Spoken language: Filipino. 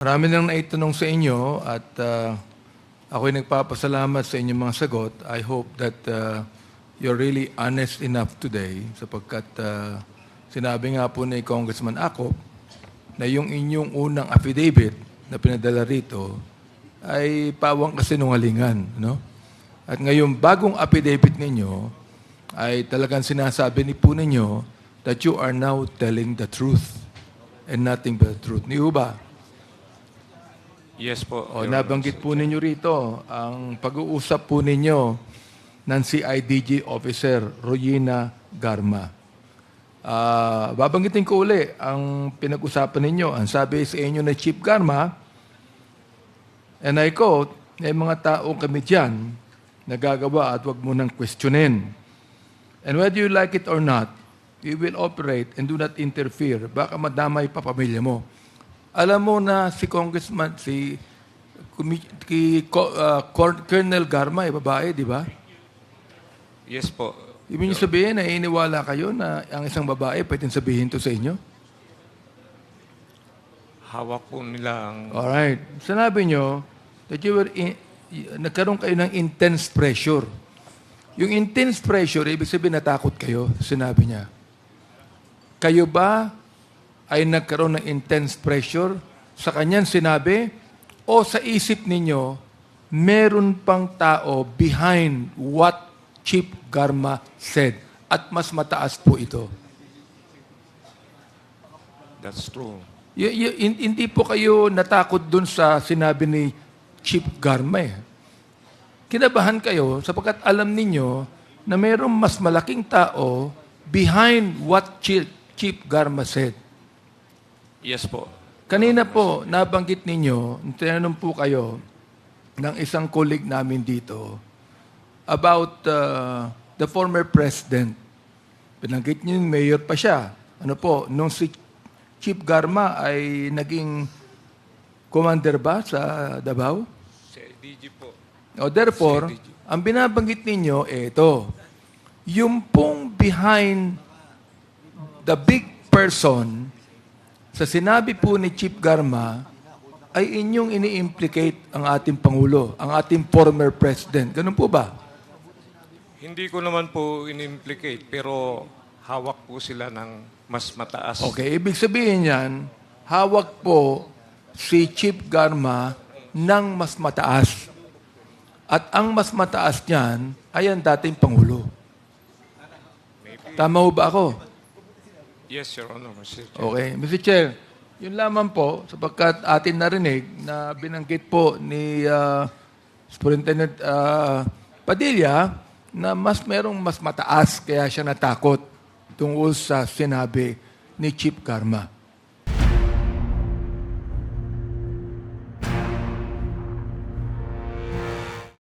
Marami nang naitanong sa inyo at ako'y nagpapasalamat sa inyong mga sagot. I hope that you're really honest enough today sapagkat sinabi nga po ni Congressman Acop na yung inyong unang affidavit na pinadala rito ay pawang kasinungalingan. No? At ngayon, bagong affidavit ninyo ay talagang sinasabi ni po ninyo that you are now telling the truth and nothing but the truth. Ni ba? Yes po. O, nabanggit po ninyo rito ang pag-uusap po ninyo ng CIDG Officer Royina Garma. Babanggitin ko uli ang pinag-usapan ninyo. Ang sabi sa inyo na Chief Garma, and I quote, may mga tao kami dyan na gagawa at wag mo nang questionin. And whether you like it or not, we will operate and do not interfere. Baka madamay pa pamilya mo. Alam mo na si Congressman, Colonel Garma, babae, di ba? Yes po. Ibig niyo sabihin na iniwala kayo na ang isang babae pwedeng sabihin to sa inyo? Hawak po nila ang... Alright. Sinabi niyo that you were nagkaroon kayo ng intense pressure. Yung intense pressure, ibig sabihin natakot kayo, sinabi niya. Kayo ba ay nagkaroon ng intense pressure sa kanyang sinabi o sa isip ninyo, meron pang tao behind what Chief Garma said at mas mataas po ito? That's true. Hindi po kayo natakot dun sa sinabi ni Chief Garma. Kinabahan kayo sapagkat alam ninyo na mayroong mas malaking tao behind what Chief Garma said. Yes po. Kanina po, nabanggit ninyo, tinanong po kayo ng isang colleague namin dito about the former president. Pinanggit niyo yung mayor pa siya. Ano po, nung si Chief Garma ay naging commander ba sa Davao? Si DG po. O therefore, ang binabanggit ninyo, ito, yung pong behind the big person sa sinabi po ni Chief Garma ay inyong ini-implicate ang ating Pangulo, ang ating former president. Ganun po ba? Hindi ko naman po in-implicate, pero hawak po sila ng mas mataas. Okay, ibig sabihin yan, hawak po si Chief Garma ng mas mataas. At ang mas mataas niyan ay ang dating Pangulo. Tama ho ba ako? Yes, Your Honor. Mr. Chair. Okay. Mr. Chair, yun lamang po, sapagkat atin narinig na binanggit po ni Superintendent Padilla na merong mas mataas kaya siya natakot tungkol sa sinabi ni Chief Garma.